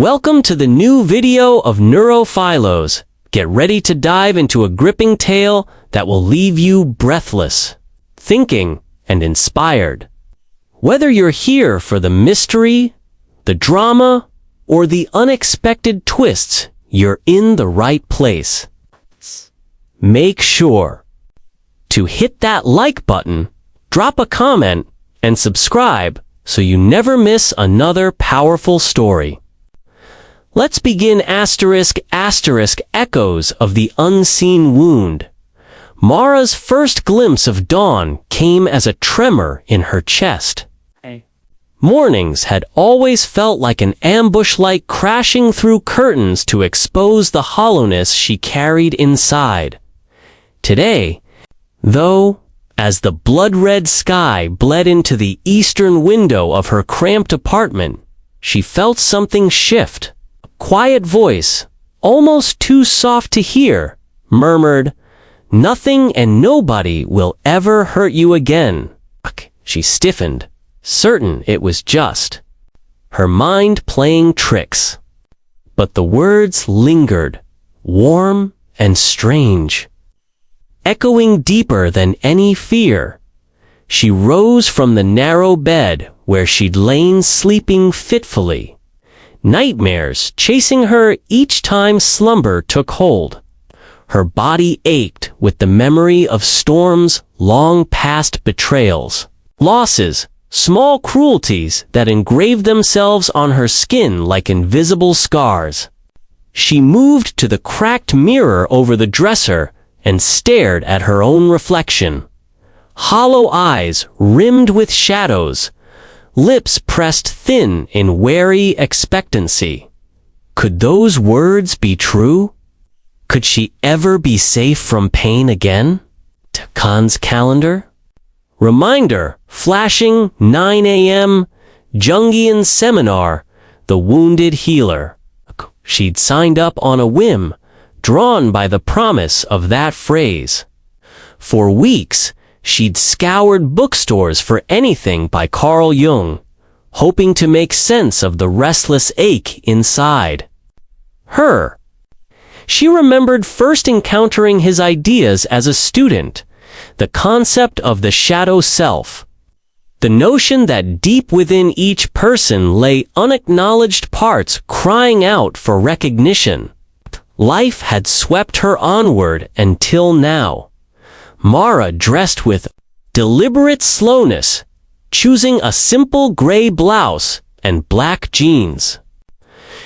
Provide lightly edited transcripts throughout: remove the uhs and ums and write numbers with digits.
Welcome to the new video of NeuroPhilos. Get ready to dive into a gripping tale that will leave you breathless, thinking, and inspired. Whether you're here for the mystery, the drama, or the unexpected twists, you're in the right place. Make sure to hit that like button, drop a comment, and subscribe so you never miss another powerful story. Let's begin **** Echoes of the Unseen Wound. Mara's first glimpse of dawn came as a tremor in her chest. Mornings had always felt like an ambush light crashing through curtains to expose the hollowness she carried inside. Today, though, as the blood-red sky bled into the eastern window of her cramped apartment, she felt something shift. A quiet voice, almost too soft to hear, murmured, "Nothing and nobody will ever hurt you again." She stiffened, certain it was just her mind playing tricks. But the words lingered, warm and strange, echoing deeper than any fear. She rose from the narrow bed where she'd lain sleeping fitfully, nightmares chasing her each time slumber took hold. Her body ached with the memory of Storm's long-past betrayals, losses, small cruelties that engraved themselves on her skin like invisible scars. She moved to the cracked mirror over the dresser and stared at her own reflection. Hollow eyes rimmed with shadows, lips pressed thin in wary expectancy. Could those words be true? Could she ever be safe from pain again? Khan's calendar? Reminder, flashing 9 a.m., Jungian seminar, the wounded healer. She'd signed up on a whim, drawn by the promise of that phrase. For weeks, she'd scoured bookstores for anything by Carl Jung, hoping to make sense of the restless ache inside her. She remembered first encountering his ideas as a student, the concept of the shadow self, the notion that deep within each person lay unacknowledged parts crying out for recognition. Life had swept her onward until now. Mara dressed with deliberate slowness, choosing a simple gray blouse and black jeans.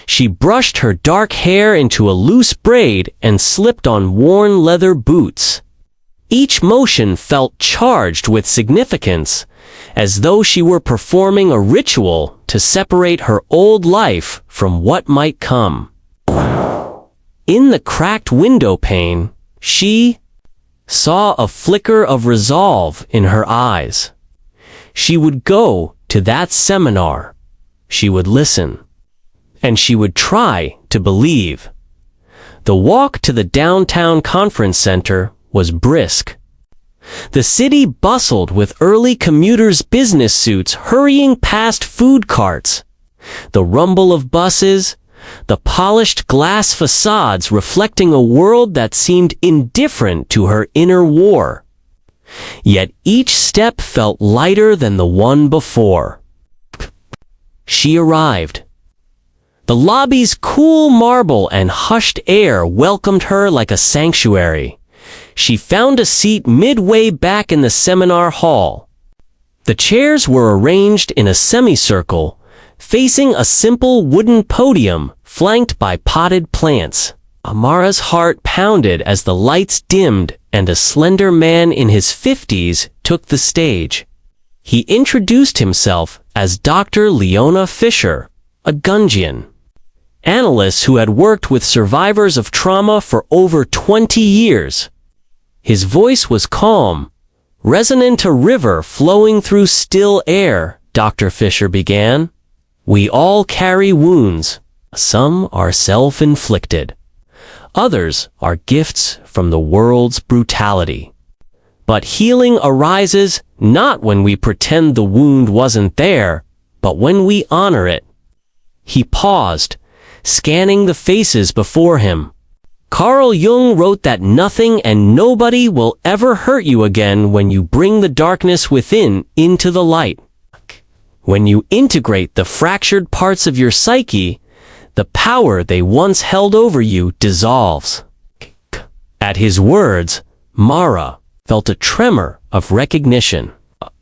She brushed her dark hair into a loose braid and slipped on worn leather boots. Each motion felt charged with significance, as though she were performing a ritual to separate her old life from what might come. In the cracked window pane, she saw a flicker of resolve in her eyes. She would go to that seminar. She would listen. And she would try to believe. The walk to the downtown conference center was brisk. The city bustled with early commuters' business suits hurrying past food carts. The rumble of buses, the polished glass facades reflecting a world that seemed indifferent to her inner war. Yet each step felt lighter than the one before. She arrived. The lobby's cool marble and hushed air welcomed her like a sanctuary. She found a seat midway back in the seminar hall. The chairs were arranged in a semicircle, facing a simple wooden podium flanked by potted plants. Amara's heart pounded as the lights dimmed and a slender man in his 50s took the stage. He introduced himself as Dr. Leona Fisher, a Jungian analyst who had worked with survivors of trauma for over 20 years. His voice was calm, resonant a river flowing through still air. Dr. Fisher began. "We all carry wounds. Some are self-inflicted. Others are gifts from the world's brutality. But healing arises not when we pretend the wound wasn't there, but when we honor it." He paused, scanning the faces before him. Carl Jung wrote that nothing and nobody will ever hurt you again when you bring the darkness within into the light. When you integrate the fractured parts of your psyche, the power they once held over you dissolves. At his words, Mara felt a tremor of recognition.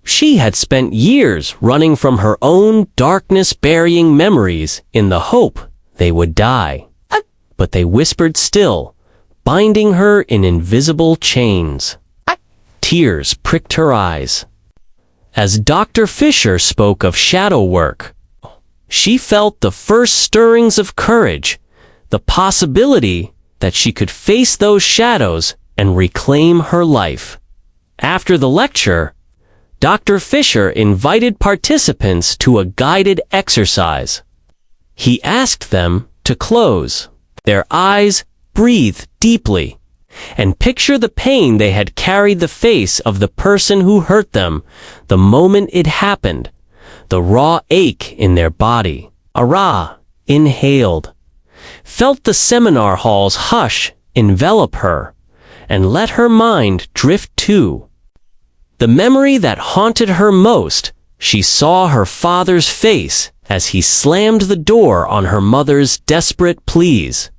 She had spent years running from her own darkness-burying memories in the hope they would die. But they whispered still, binding her in invisible chains. Tears pricked her eyes. As Dr. Fisher spoke of shadow work, she felt the first stirrings of courage, the possibility that she could face those shadows and reclaim her life. After the lecture, Dr. Fisher invited participants to a guided exercise. He asked them to close their eyes, breathe deeply, and picture the pain they had carried the face of the person who hurt them the moment it happened, the raw ache in their body. Ara inhaled, felt the seminar hall's hush envelop her, and let her mind drift too. The memory that haunted her most, she saw her father's face as he slammed the door on her mother's desperate pleas.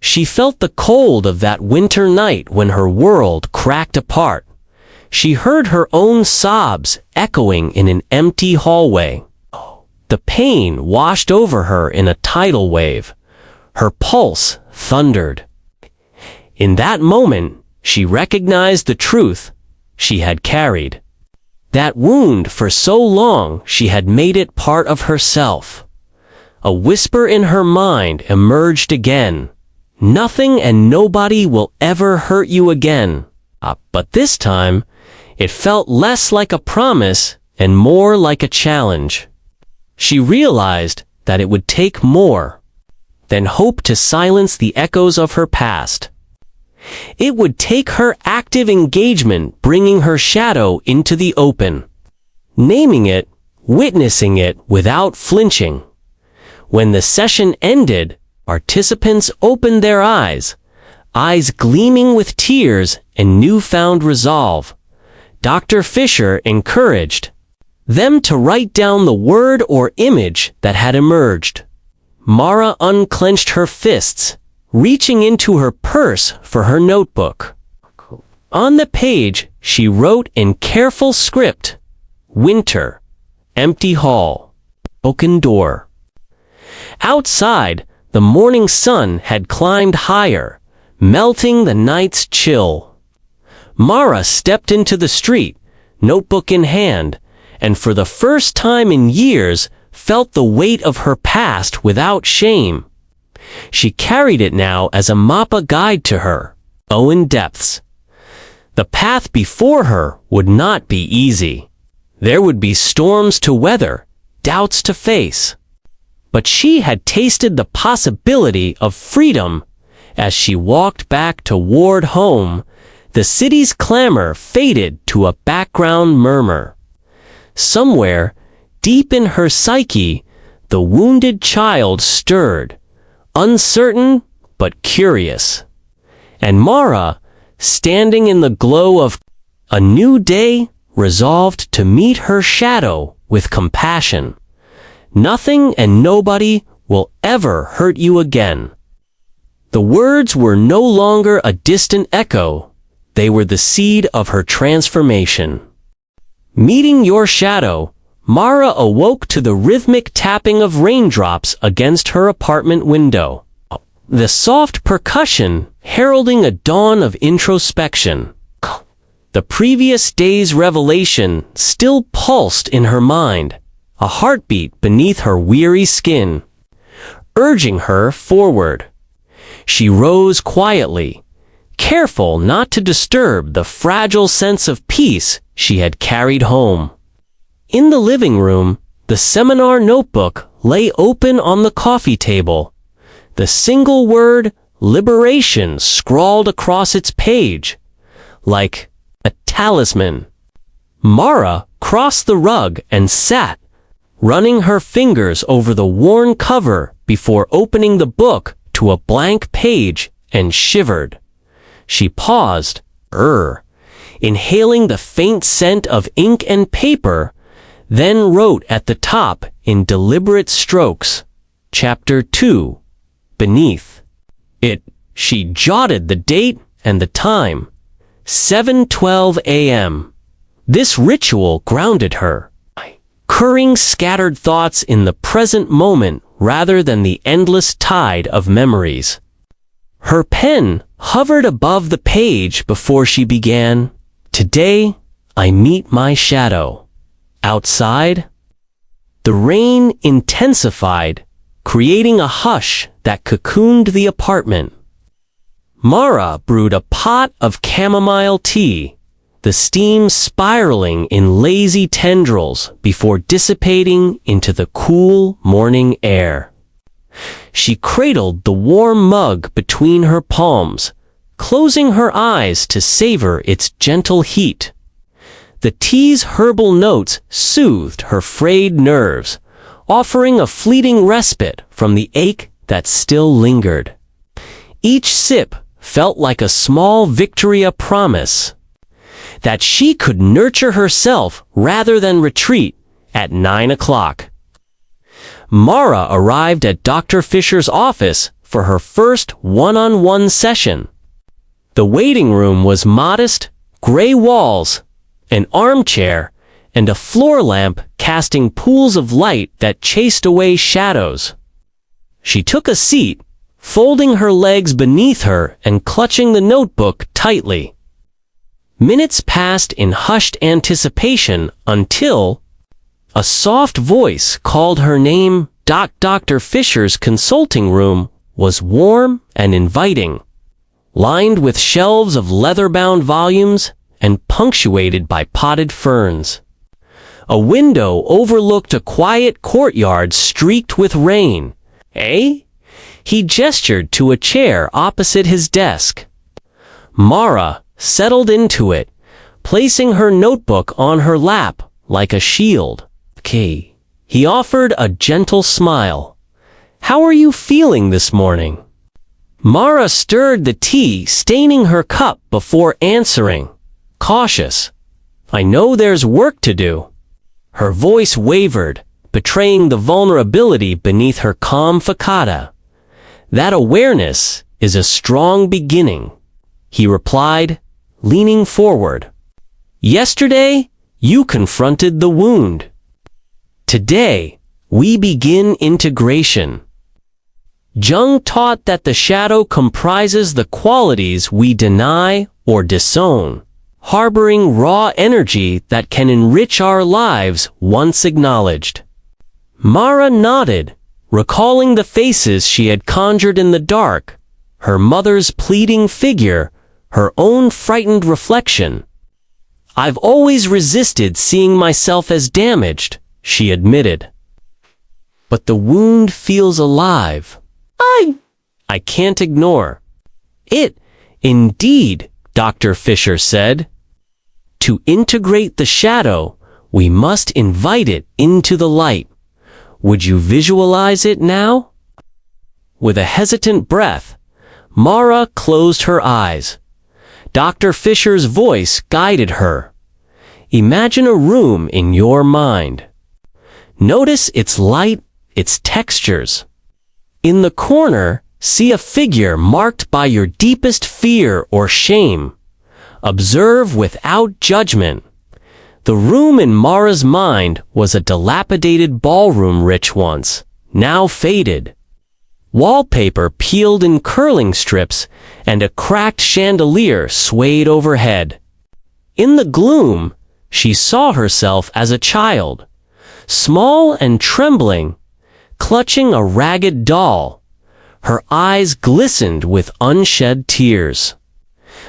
She felt the cold of that winter night when her world cracked apart. She heard her own sobs echoing in an empty hallway. The pain washed over her in a tidal wave. Her pulse thundered. In that moment, she recognized the truth she had carried. That wound for so long she had made it part of herself. A whisper in her mind emerged again. Nothing and nobody will ever hurt you again. But this time, it felt less like a promise and more like a challenge. She realized that it would take more than hope to silence the echoes of her past. It would take her active engagement, bringing her shadow into the open, naming it, witnessing it without flinching. When the session ended, participants opened their eyes gleaming with tears and newfound resolve. Dr. Fisher encouraged them to write down the word or image that had emerged. Mara unclenched her fists, reaching into her purse for her notebook. On the page, she wrote in careful script, "Winter, empty hall, open door." Outside, the morning sun had climbed higher, melting the night's chill. Mara stepped into the street, notebook in hand, and for the first time in years felt the weight of her past without shame. She carried it now as a mappa guide to her own depths. The path before her would not be easy. There would be storms to weather, doubts to face. But she had tasted the possibility of freedom. As she walked back toward home, the city's clamor faded to a background murmur. Somewhere, deep in her psyche, the wounded child stirred, uncertain but curious. And Mara, standing in the glow of a new day, resolved to meet her shadow with compassion. Nothing and nobody will ever hurt you again. The words were no longer a distant echo. They were the seed of her transformation. Meeting your shadow, Mara awoke to the rhythmic tapping of raindrops against her apartment window. The soft percussion heralding a dawn of introspection. The previous day's revelation still pulsed in her mind, a heartbeat beneath her weary skin, urging her forward. She rose quietly, careful not to disturb the fragile sense of peace she had carried home. In the living room, the seminar notebook lay open on the coffee table. The single word, liberation, scrawled across its page, like a talisman. Mara crossed the rug and sat, running her fingers over the worn cover before opening the book to a blank page and shivered. She paused, inhaling the faint scent of ink and paper, then wrote at the top in deliberate strokes, Chapter 2, beneath. She jotted the date and the time, 7:12 a.m. This ritual grounded her, curring scattered thoughts in the present moment rather than the endless tide of memories. Her pen hovered above the page before she began, Today, I meet my shadow. Outside, the rain intensified, creating a hush that cocooned the apartment. Mara brewed a pot of chamomile tea, the steam spiraling in lazy tendrils before dissipating into the cool morning air. She cradled the warm mug between her palms, closing her eyes to savor its gentle heat. The tea's herbal notes soothed her frayed nerves, offering a fleeting respite from the ache that still lingered. Each sip felt like a small victory, a promise that she could nurture herself rather than retreat. At 9 o'clock, Mara arrived at Dr. Fisher's office for her first one-on-one session. The waiting room was modest, gray walls, an armchair, and a floor lamp casting pools of light that chased away shadows. She took a seat, folding her legs beneath her and clutching the notebook tightly. Minutes passed in hushed anticipation until a soft voice called her name. Dr. Fisher's consulting room was warm and inviting, lined with shelves of leather-bound volumes and punctuated by potted ferns. A window overlooked a quiet courtyard streaked with rain. He gestured to a chair opposite his desk. Mara settled into it, placing her notebook on her lap like a shield. He offered a gentle smile. How are you feeling this morning? Mara stirred the tea, staining her cup before answering, cautious. I know there's work to do. Her voice wavered, betraying the vulnerability beneath her calm facade. That awareness is a strong beginning, he replied, leaning forward. Yesterday, you confronted the wound. Today, we begin integration. Jung taught that the shadow comprises the qualities we deny or disown, harboring raw energy that can enrich our lives once acknowledged. Mara nodded, recalling the faces she had conjured in the dark, her mother's pleading figure, her own frightened reflection. I've always resisted seeing myself as damaged, she admitted. But the wound feels alive. I can't ignore it. Indeed, Dr. Fisher said. To integrate the shadow, we must invite it into the light. Would you visualize it now? With a hesitant breath, Mara closed her eyes. Dr. Fisher's voice guided her. Imagine a room in your mind. Notice its light, its textures. In the corner, see a figure marked by your deepest fear or shame. Observe without judgment. The room in Mara's mind was a dilapidated ballroom rich once, now faded. Wallpaper peeled in curling strips, and a cracked chandelier swayed overhead. In the gloom, she saw herself as a child, small and trembling, clutching a ragged doll. Her eyes glistened with unshed tears.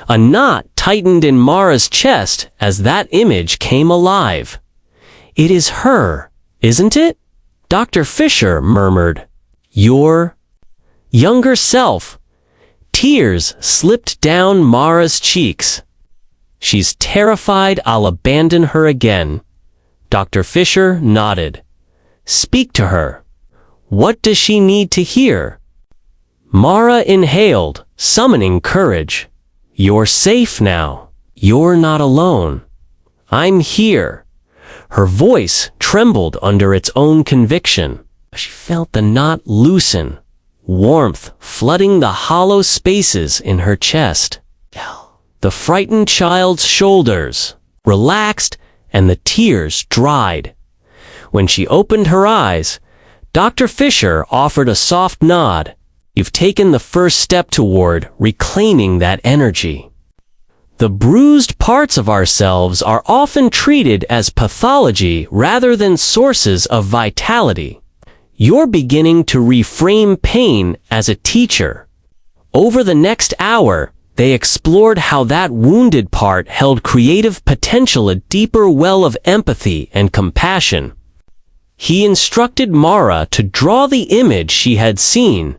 A knot tightened in Mara's chest as that image came alive. It is her, isn't it? Dr. Fisher murmured. Your younger self. Tears slipped down Mara's cheeks. She's terrified I'll abandon her again. Dr. Fisher nodded. Speak to her. What does she need to hear? Mara inhaled, summoning courage. You're safe now. You're not alone. I'm here. Her voice trembled under its own conviction. She felt the knot loosen, warmth flooding the hollow spaces in her chest. The frightened child's shoulders relaxed and the tears dried. When she opened her eyes, Dr. Fisher offered a soft nod. You've taken the first step toward reclaiming that energy. The bruised parts of ourselves are often treated as pathology rather than sources of vitality. You're beginning to reframe pain as a teacher. Over the next hour, they explored how that wounded part held creative potential, a deeper well of empathy and compassion. He instructed Mara to draw the image she had seen,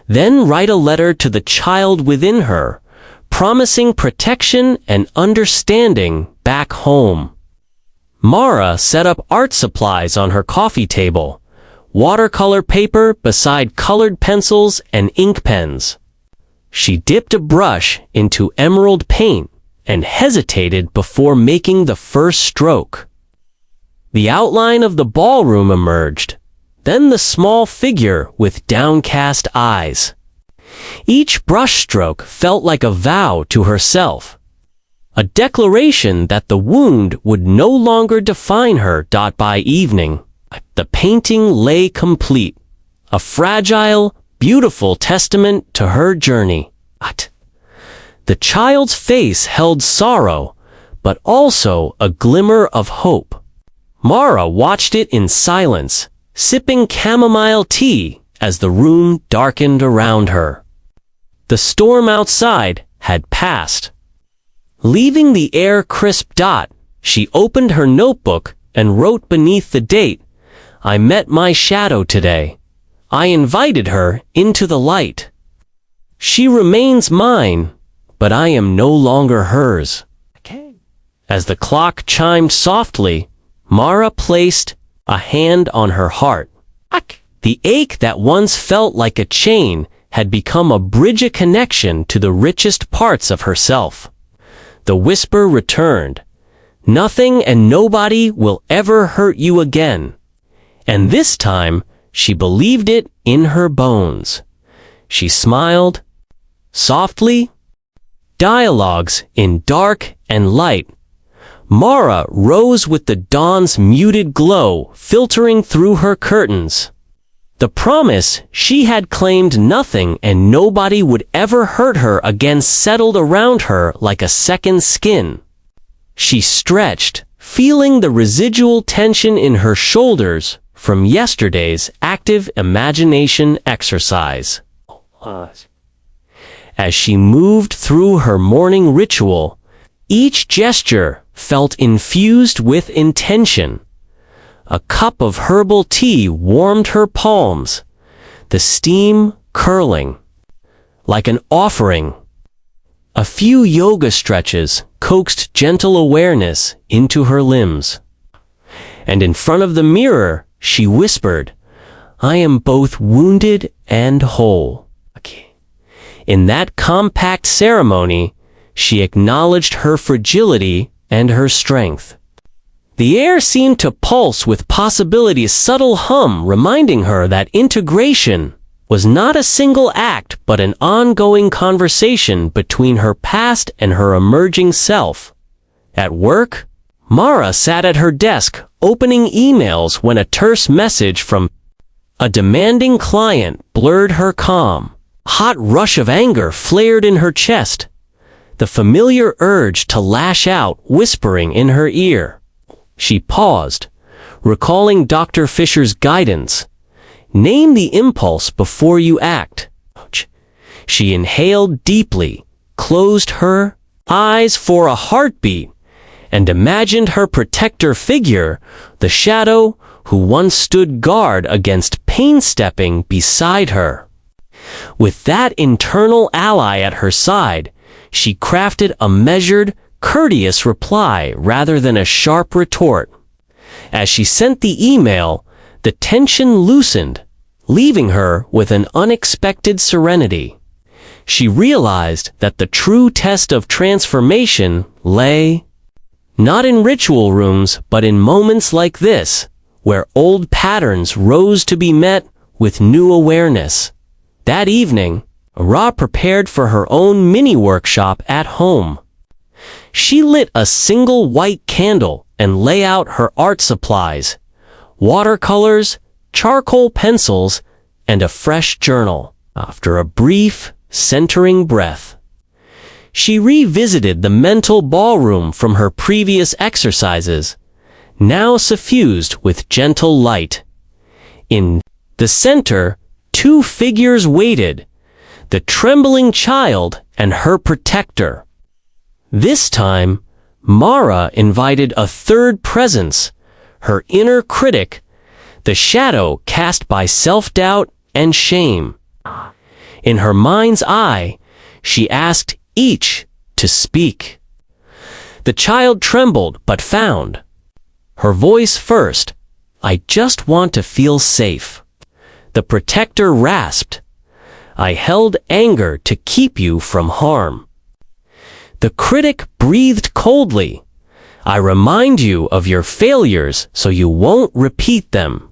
then write a letter to the child within her, promising protection and understanding back home. Mara set up art supplies on her coffee table, watercolor paper beside colored pencils and ink pens. She dipped a brush into emerald paint and hesitated before making the first stroke. The outline of the ballroom emerged, then the small figure with downcast eyes. Each brushstroke felt like a vow to herself, a declaration that the wound would no longer define her. By evening, the painting lay complete, a fragile, beautiful testament to her journey. The child's face held sorrow, but also a glimmer of hope. Mara watched it in silence, sipping chamomile tea as the room darkened around her. The storm outside had passed. Leaving the air crisp. She opened her notebook and wrote beneath the date, I met my shadow today. I invited her into the light. She remains mine, but I am no longer hers. As the clock chimed softly, Mara placed a hand on her heart. The ache that once felt like a chain had become a bridge, a connection to the richest parts of herself. The whisper returned. Nothing and nobody will ever hurt you again. And this time, she believed it in her bones. She smiled softly. Dialogues in dark and light. Mara rose with the dawn's muted glow filtering through her curtains. The promise she had claimed nothing and nobody would ever hurt her again settled around her like a second skin. She stretched, feeling the residual tension in her shoulders from yesterday's active imagination exercise. As she moved through her morning ritual, each gesture felt infused with intention. A cup of herbal tea warmed her palms, the steam curling like an offering. A few yoga stretches coaxed gentle awareness into her limbs. And in front of the mirror, she whispered, I am both wounded and whole. In that compact ceremony, she acknowledged her fragility and her strength. The air seemed to pulse with possibility, a subtle hum reminding her that integration was not a single act but an ongoing conversation between her past and her emerging self. At work, Mara sat at her desk opening emails when a terse message from a demanding client blurred her calm. A hot rush of anger flared in her chest, the familiar urge to lash out whispering in her ear. She paused, recalling Dr. Fisher's guidance. Name the impulse before you act. She inhaled deeply, closed her eyes for a heartbeat, and imagined her protector figure, the shadow who once stood guard against pain, stepping beside her. With that internal ally at her side, she crafted a measured, courteous reply rather than a sharp retort. As she sent the email, the tension loosened, leaving her with an unexpected serenity. She realized that the true test of transformation lay not in ritual rooms, but in moments like this, where old patterns rose to be met with new awareness. That evening, Ra prepared for her own mini-workshop at home. She lit a single white candle and lay out her art supplies, watercolors, charcoal pencils, and a fresh journal. After a brief, centering breath, she revisited the mental ballroom from her previous exercises, now suffused with gentle light. In the center, two figures waited, the trembling child and her protector. This time, Mara invited a third presence, her inner critic, the shadow cast by self-doubt and shame. In her mind's eye, she asked each to speak. The child trembled but found her voice first. "I just want to feel safe." The protector rasped, "I held anger to keep you from harm." The critic breathed coldly, "I remind you of your failures so you won't repeat them."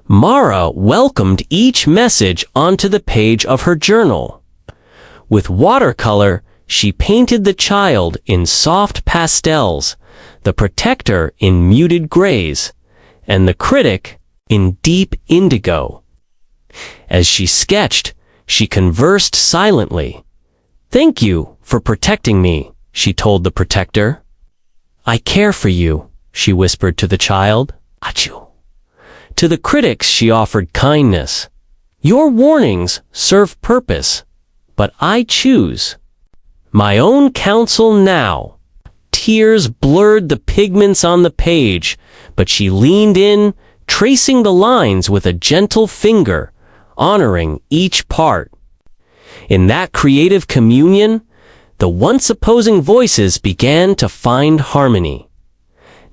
Mara welcomed each message onto the page of her journal. With watercolor, she painted the child in soft pastels, the protector in muted grays, and the critic in deep indigo. As she sketched, she conversed silently. "Thank you for protecting me," she told the protector. "I care for you," she whispered to the child. Achoo. To the critics she offered kindness. "Your warnings serve purpose, but I choose my own counsel now." Tears blurred the pigments on the page, but she leaned in, tracing the lines with a gentle finger, honoring each part. In that creative communion, the once opposing voices began to find harmony.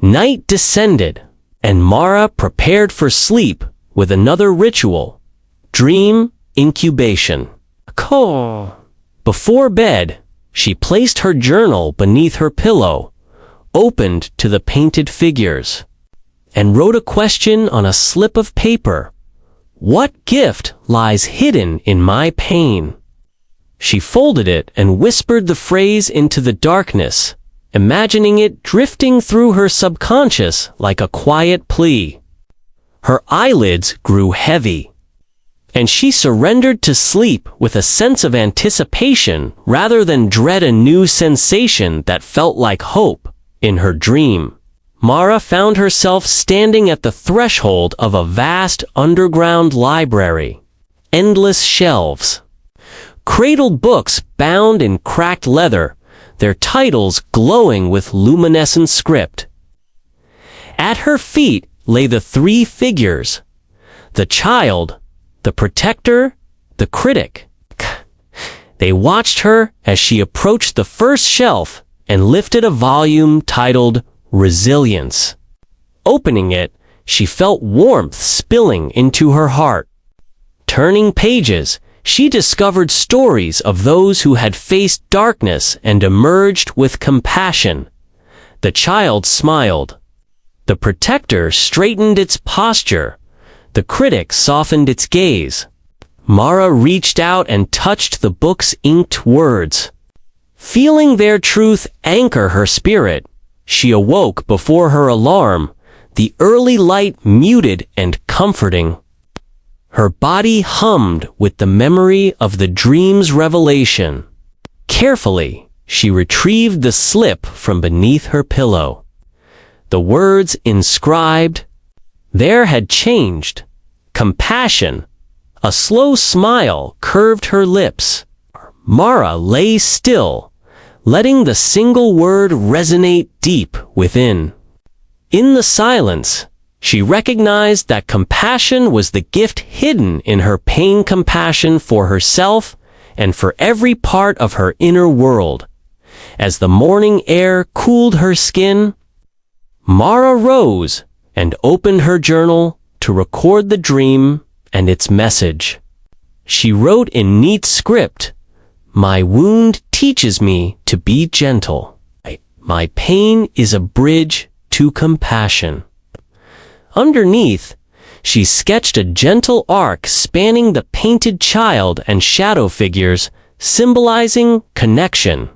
Night descended, and Mara prepared for sleep with another ritual: dream incubation. Before bed, she placed her journal beneath her pillow, opened to the painted figures, and wrote a question on a slip of paper. "What gift lies hidden in my pain?" She folded it and whispered the phrase into the darkness, imagining it drifting through her subconscious like a quiet plea. Her eyelids grew heavy, and she surrendered to sleep with a sense of anticipation rather than dread a new sensation that felt like hope. In her dream, Mara found herself standing at the threshold of a vast underground library. Endless shelves, cradled books bound in cracked leather, their titles glowing with luminescent script. At her feet lay the three figures: the child, the protector, the critic. They watched her as she approached the first shelf and lifted a volume titled Resilience. Opening it, she felt warmth spilling into her heart. Turning pages, she discovered stories of those who had faced darkness and emerged with compassion. The child smiled. The protector straightened its posture. The critic softened its gaze. Mara reached out and touched the book's inked words. Feeling their truth anchor her spirit, she awoke before her alarm, the early light muted and comforting. Her body hummed with the memory of the dream's revelation. Carefully, she retrieved the slip from beneath her pillow. The words inscribed there had changed. Compassion. A slow smile curved her lips. Mara lay still, letting the single word resonate deep within. In the silence, she recognized that compassion was the gift hidden in her pain, compassion for herself and for every part of her inner world. As the morning air cooled her skin, Mara rose and opened her journal to record the dream and its message. She wrote in neat script, "My wound teaches me to be gentle. My pain is a bridge to compassion." Underneath, she sketched a gentle arc spanning the painted child and shadow figures, symbolizing connection.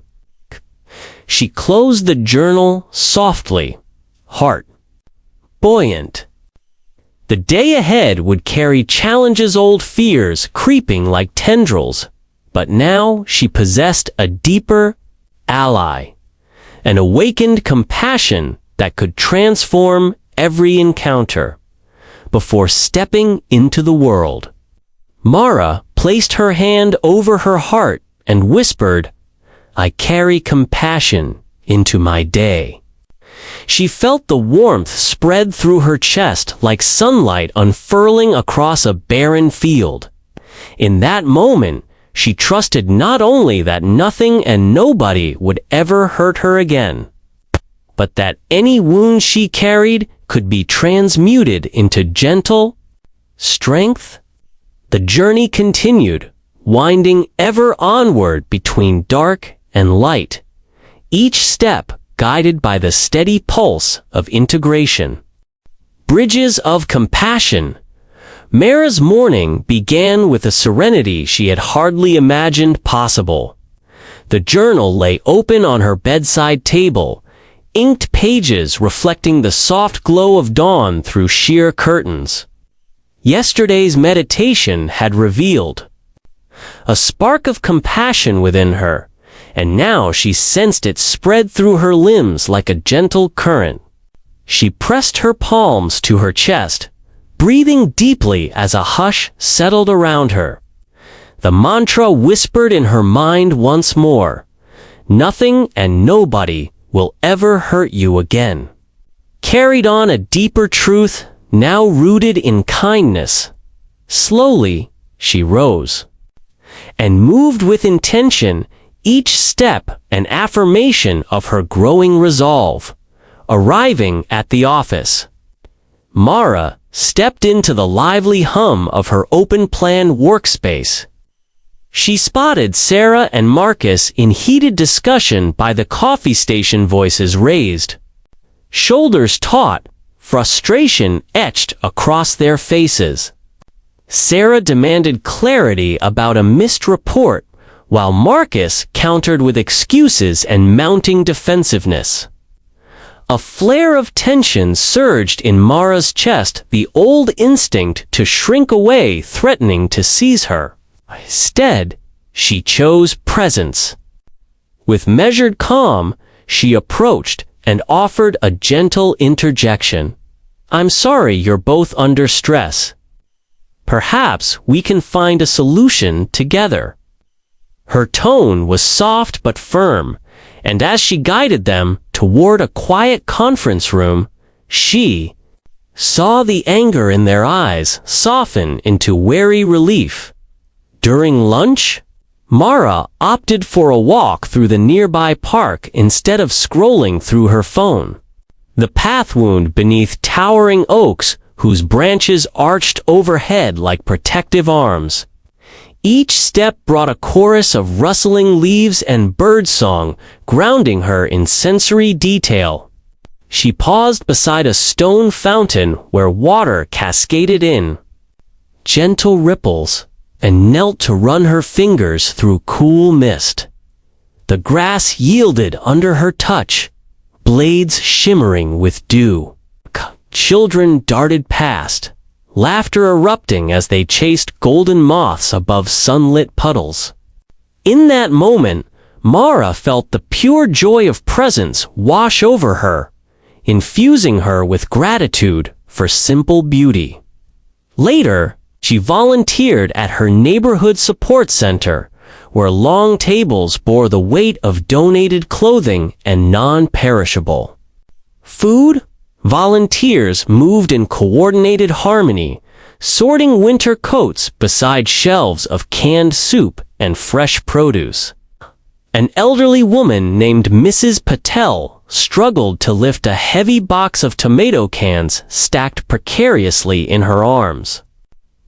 She closed the journal softly, heart buoyant. The day ahead would carry challenges, old fears creeping like tendrils, but now she possessed a deeper ally, an awakened compassion that could transform every encounter. Before stepping into the world, Mara placed her hand over her heart and whispered, "I carry compassion into my day." She felt the warmth spread through her chest like sunlight unfurling across a barren field. In that moment, she trusted not only that nothing and nobody would ever hurt her again, but that any wound she carried could be transmuted into gentle strength. The journey continued, winding ever onward between dark and light, each step guided by the steady pulse of integration. Bridges of compassion. Mara's morning began with a serenity she had hardly imagined possible. The journal lay open on her bedside table, inked pages reflecting the soft glow of dawn through sheer curtains. Yesterday's meditation had revealed a spark of compassion within her, and now she sensed it spread through her limbs like a gentle current. She pressed her palms to her chest, breathing deeply as a hush settled around her. The mantra whispered in her mind once more, "Nothing and nobody will ever hurt you again." Carried on a deeper truth, now rooted in kindness. Slowly, she rose and moved with intention, each step an affirmation of her growing resolve. Arriving at the office, Mara stepped into the lively hum of her open-plan workspace. She spotted Sarah and Marcus in heated discussion by the coffee station, voices raised, shoulders taut, frustration etched across their faces. Sarah demanded clarity about a missed report, while Marcus countered with excuses and mounting defensiveness. A flare of tension surged in Mara's chest, the old instinct to shrink away threatening to seize her. Instead, she chose presence. With measured calm, she approached and offered a gentle interjection. "I'm sorry you're both under stress. Perhaps we can find a solution together." Her tone was soft but firm, and as she guided them toward a quiet conference room, she saw the anger in their eyes soften into wary relief. During lunch, Mara opted for a walk through the nearby park instead of scrolling through her phone. The path wound beneath towering oaks whose branches arched overhead like protective arms. Each step brought a chorus of rustling leaves and birdsong, grounding her in sensory detail. She paused beside a stone fountain where water cascaded in gentle ripples, and knelt to run her fingers through cool mist. The grass yielded under her touch, blades shimmering with dew. Children darted past, laughter erupting as they chased golden moths above sunlit puddles. In that moment, Mara felt the pure joy of presence wash over her, infusing her with gratitude for simple beauty. Later, she volunteered at her neighborhood support center, where long tables bore the weight of donated clothing and non-perishable food. Volunteers moved in coordinated harmony, sorting winter coats beside shelves of canned soup and fresh produce. An elderly woman named Mrs. Patel struggled to lift a heavy box of tomato cans stacked precariously in her arms.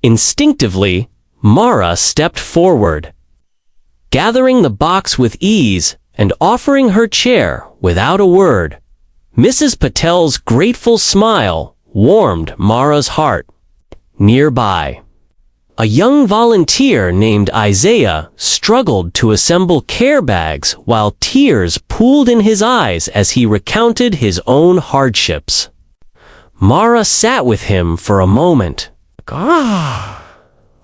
Instinctively, Mara stepped forward, gathering the box with ease and offering her chair without a word. Mrs. Patel's grateful smile warmed Mara's heart. Nearby, a young volunteer named Isaiah struggled to assemble care bags while tears pooled in his eyes as he recounted his own hardships. Mara sat with him for a moment,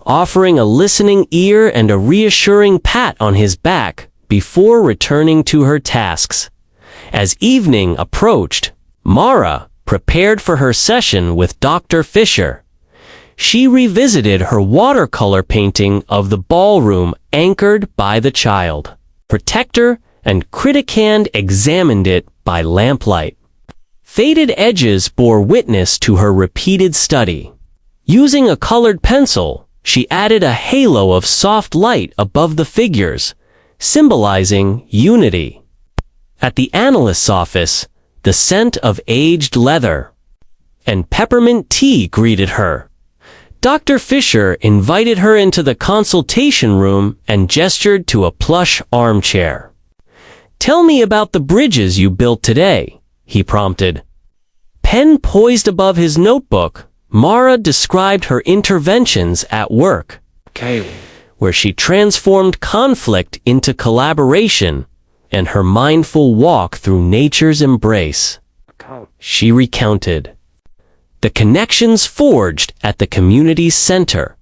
offering a listening ear and a reassuring pat on his back before returning to her tasks. As evening approached, Mara prepared for her session with Dr. Fisher. She revisited her watercolor painting of the ballroom anchored by the child. Protector and critic hand examined it by lamplight. Faded edges bore witness to her repeated study. Using a colored pencil, she added a halo of soft light above the figures, symbolizing unity. At the analyst's office, the scent of aged leather and peppermint tea greeted her. Dr. Fisher invited her into the consultation room and gestured to a plush armchair. "Tell me about the bridges you built today," he prompted. Pen poised above his notebook, Mara described her interventions at work, where she transformed conflict into collaboration, and her mindful walk through nature's embrace. She recounted the connections forged at the community center,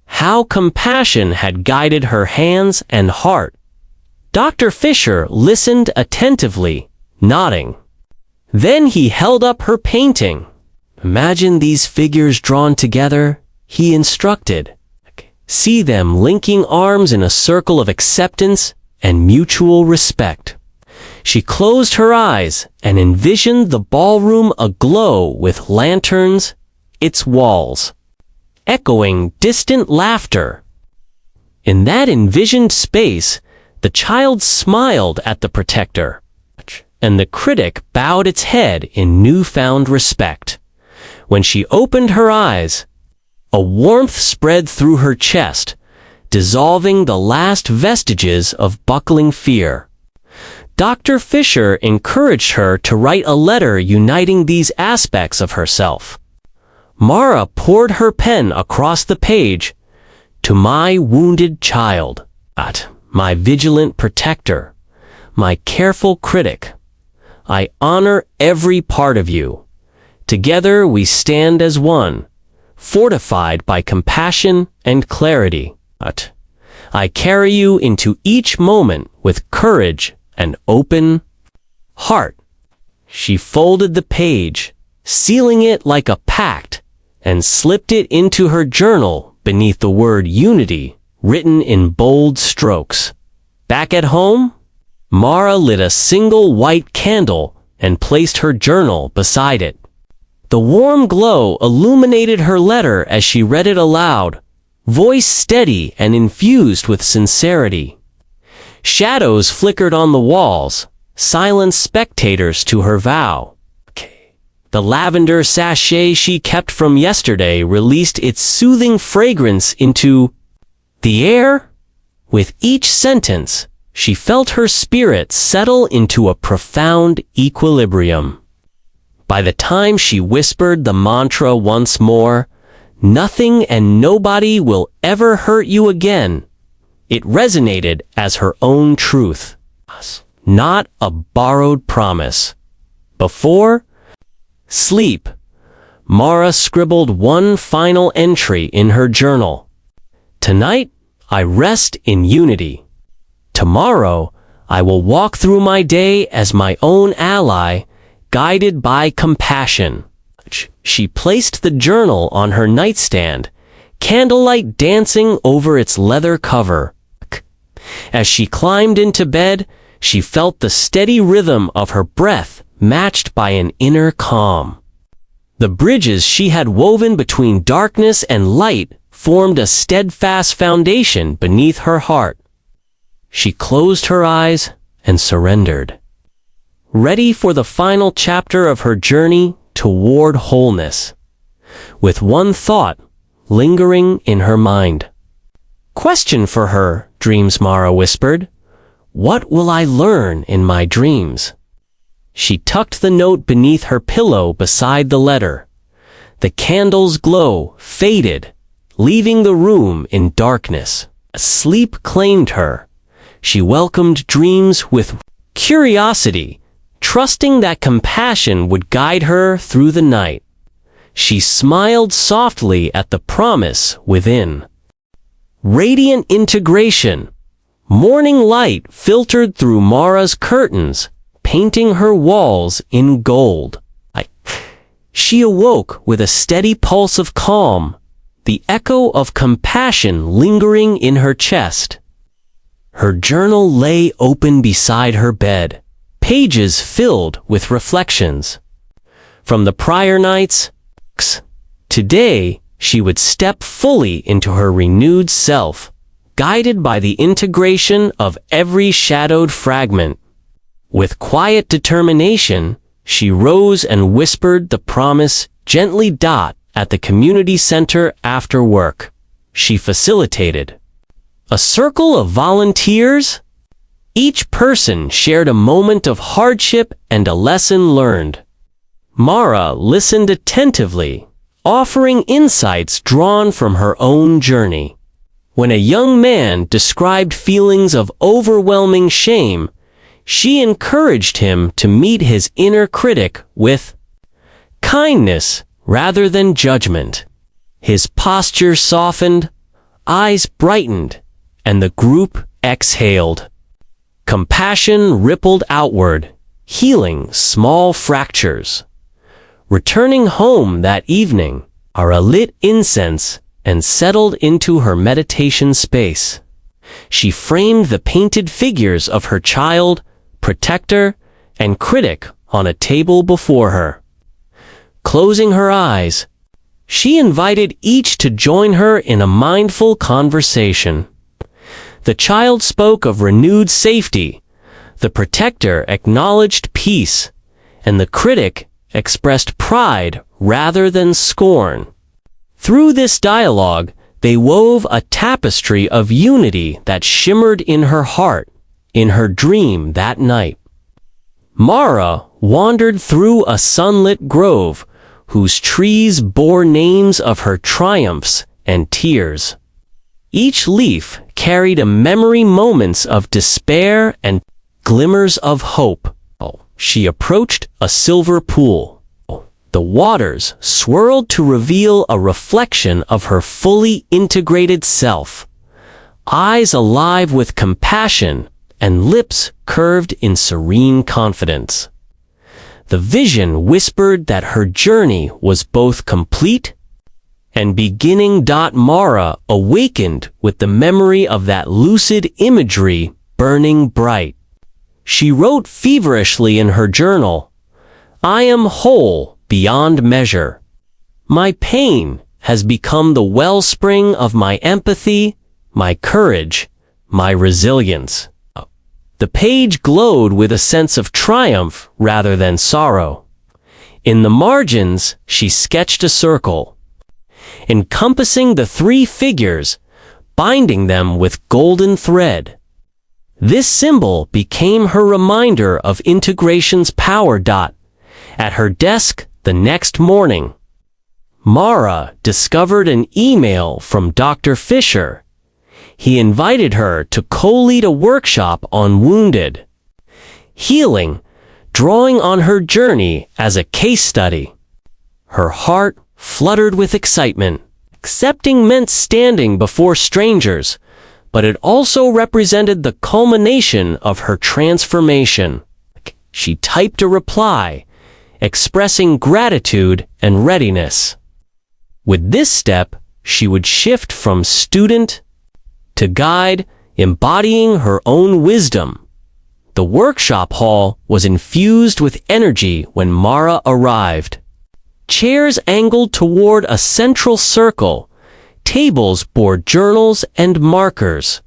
how compassion had guided her hands and heart. Dr. Fisher listened attentively, nodding. Then he held up her painting. "Imagine these figures drawn together," he instructed. "See them linking arms in a circle of acceptance and mutual respect." She closed her eyes and envisioned the ballroom aglow with lanterns, its walls echoing distant laughter. In that envisioned space, the child smiled at the protector, and the critic bowed its head in newfound respect. When she opened her eyes, a warmth spread through her chest, dissolving the last vestiges of buckling fear. Dr. Fisher encouraged her to write a letter uniting these aspects of herself. Mara poured her pen across the page. "To my wounded child, my vigilant protector, my careful critic, I honor every part of you. Together we stand as one, fortified by compassion and clarity. I carry you into each moment with courage and open heart." She folded the page, sealing it like a pact, and slipped it into her journal beneath the word unity, written in bold strokes. Back at home, Mara lit a single white candle and placed her journal beside it. The warm glow illuminated her letter as she read it aloud, voice steady and infused with sincerity. Shadows flickered on the walls, silent spectators to her vow. The lavender sachet she kept from yesterday released its soothing fragrance into the air. With each sentence, she felt her spirit settle into a profound equilibrium. By the time she whispered the mantra once more, "Nothing and nobody will ever hurt you again," it resonated as her own truth, not a borrowed promise. Before sleep, Mara scribbled one final entry in her journal. "Tonight, I rest in unity. Tomorrow, I will walk through my day as my own ally, guided by compassion." She placed the journal on her nightstand, candlelight dancing over its leather cover. As she climbed into bed, she felt the steady rhythm of her breath matched by an inner calm. The bridges she had woven between darkness and light formed a steadfast foundation beneath her heart. She closed her eyes and surrendered, ready for the final chapter of her journey toward wholeness. With one thought lingering in her mind. Question for her, dreams Mara whispered. What will I learn in my dreams? She tucked the note beneath her pillow beside the letter. The candle's glow faded, leaving the room in darkness. Sleep claimed her. She welcomed dreams with curiosity, trusting that compassion would guide her through the night. She smiled softly at the promise within. Radiant integration. Morning light filtered through Mara's curtains, painting her walls in gold. She awoke with a steady pulse of calm, the echo of compassion lingering in her chest. Her journal lay open beside her bed, pages filled with reflections. From the prior nights, today she would step fully into her renewed self, guided by the integration of every shadowed fragment. With quiet determination, she rose and whispered the promise gently at the community center after work. She facilitated a circle of volunteers. Each person shared a moment of hardship and a lesson learned. Mara listened attentively, offering insights drawn from her own journey. When a young man described feelings of overwhelming shame, she encouraged him to meet his inner critic with kindness rather than judgment. His posture softened, eyes brightened, and the group exhaled. Compassion rippled outward, healing small fractures. Returning home that evening, Mara lit incense and settled into her meditation space. She framed the painted figures of her child, protector, and critic on a table before her. Closing her eyes, she invited each to join her in a mindful conversation. The child spoke of renewed safety, the protector acknowledged peace, and the critic expressed pride rather than scorn. Through this dialogue, they wove a tapestry of unity that shimmered in her heart, in her dream that night. Mara wandered through a sunlit grove whose trees bore names of her triumphs and tears. Each leaf carried a memory, moments of despair and glimmers of hope. She approached a silver pool. The waters swirled to reveal a reflection of her fully integrated self, eyes alive with compassion and lips curved in serene confidence. The vision whispered that her journey was both complete and beginning. Mara awakened with the memory of that lucid imagery burning bright. She wrote feverishly in her journal, "I am whole beyond measure. My pain has become the wellspring of my empathy, my courage, my resilience." The page glowed with a sense of triumph rather than sorrow. In the margins, she sketched a circle, encompassing the three figures, binding them with golden thread. This symbol became her reminder of integration's power. At her desk the next morning, Mara discovered an email from Dr. Fisher. He invited her to co-lead a workshop on wounded healing, drawing on her journey as a case study. Her heart fluttered with excitement. Accepting meant standing before strangers, but it also represented the culmination of her transformation. She typed a reply, expressing gratitude and readiness. With this step, she would shift from student to guide, embodying her own wisdom. The workshop hall was infused with energy when Mara arrived. Chairs angled toward a central circle, tables bore journals and markers.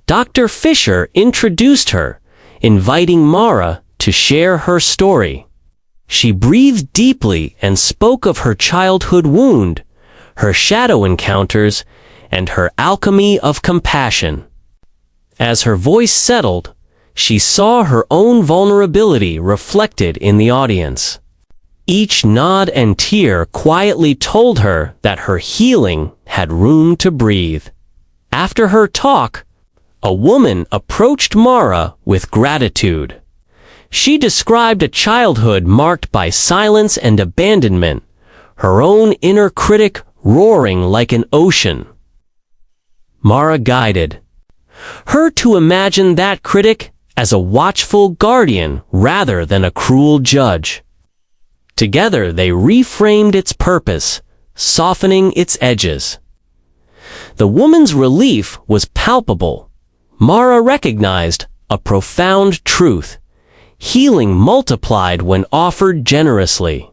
Dr. Fisher introduced her, inviting Mara to share her story. She breathed deeply and spoke of her childhood wound, her shadow encounters, and her alchemy of compassion. As her voice settled, she saw her own vulnerability reflected in the audience. Each nod and tear quietly told her that her healing had room to breathe. After her talk, a woman approached Mara with gratitude. She described a childhood marked by silence and abandonment, her own inner critic roaring like an ocean. Mara guided her to imagine that critic as a watchful guardian rather than a cruel judge. Together they reframed its purpose, softening its edges. The woman's relief was palpable. Mara recognized a profound truth: healing multiplied when offered generously.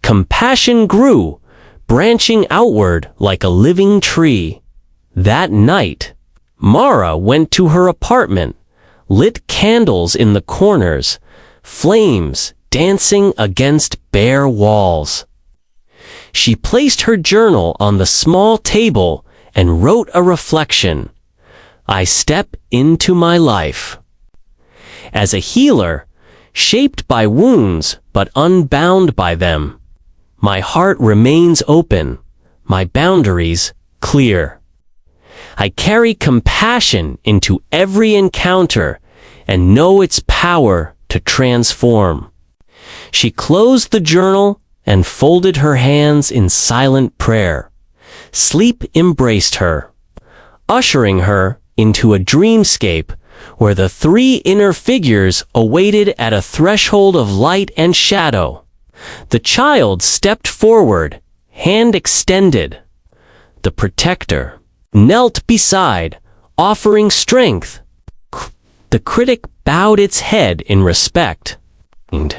Compassion grew, branching outward like a living tree. That night, Mara went to her apartment, lit candles in the corners, flames dancing against bare walls. She placed her journal on the small table and wrote a reflection: "I step into my life." As a healer, shaped by wounds but unbound by them, my heart remains open, my boundaries clear. I carry compassion into every encounter and know its power to transform. She closed the journal and folded her hands in silent prayer. Sleep embraced her, ushering her into a dreamscape where the three inner figures awaited at a threshold of light and shadow. The child stepped forward, hand extended. The protector knelt beside, offering strength. The critic bowed its head in respect. And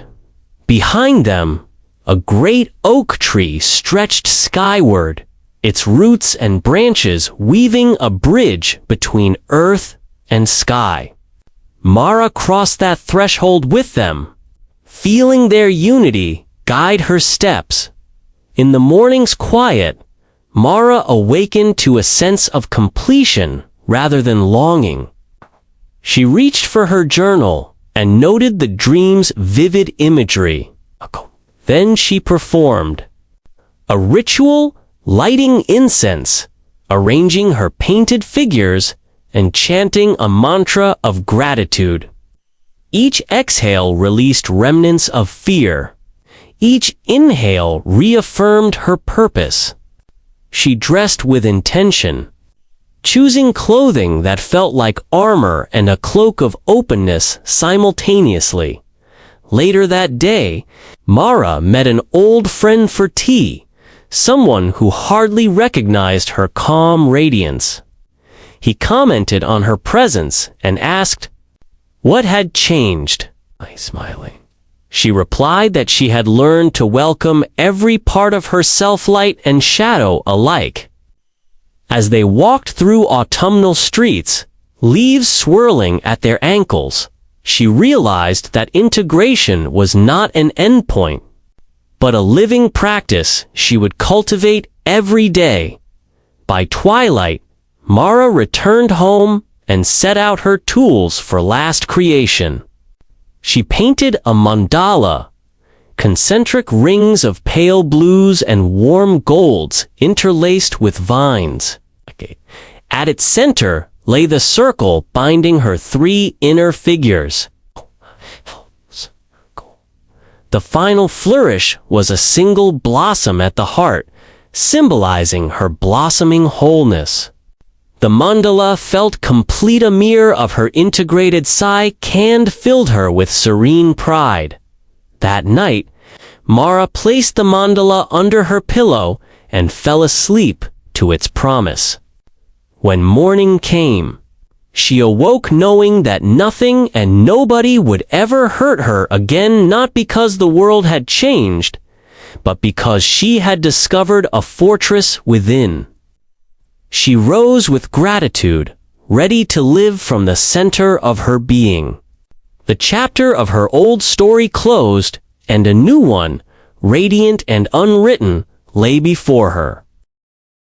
behind them, a great oak tree stretched skyward, its roots and branches weaving a bridge between earth and sky. Mara crossed that threshold with them, feeling their unity guide her steps. In the morning's quiet, Mara awakened to a sense of completion rather than longing. She reached for her journal and noted the dream's vivid imagery. Then she performed a ritual, lighting incense, arranging her painted figures, and chanting a mantra of gratitude. Each exhale released remnants of fear. Each inhale reaffirmed her purpose. She dressed with intention, choosing clothing that felt like armor and a cloak of openness simultaneously. Later that day, Mara met an old friend for tea, someone who hardly recognized her calm radiance. He commented on her presence and asked, "What had changed?" Smiling. She replied that she had learned to welcome every part of herself, light and shadow alike. As they walked through autumnal streets, leaves swirling at their ankles, she realized that integration was not an endpoint, but a living practice she would cultivate every day. By twilight, Mara returned home and set out her tools for last creation. She painted a mandala, concentric rings of pale blues and warm golds interlaced with vines. At its center lay the circle binding her three inner figures. The final flourish was a single blossom at the heart, symbolizing her blossoming wholeness. The mandala felt complete, a mirror of her integrated psyche and filled her with serene pride. That night, Mara placed the mandala under her pillow and fell asleep to its promise. When morning came, she awoke knowing that nothing and nobody would ever hurt her again, not because the world had changed, but because she had discovered a fortress within. She rose with gratitude, ready to live from the center of her being. The chapter of her old story closed, and a new one, radiant and unwritten, lay before her.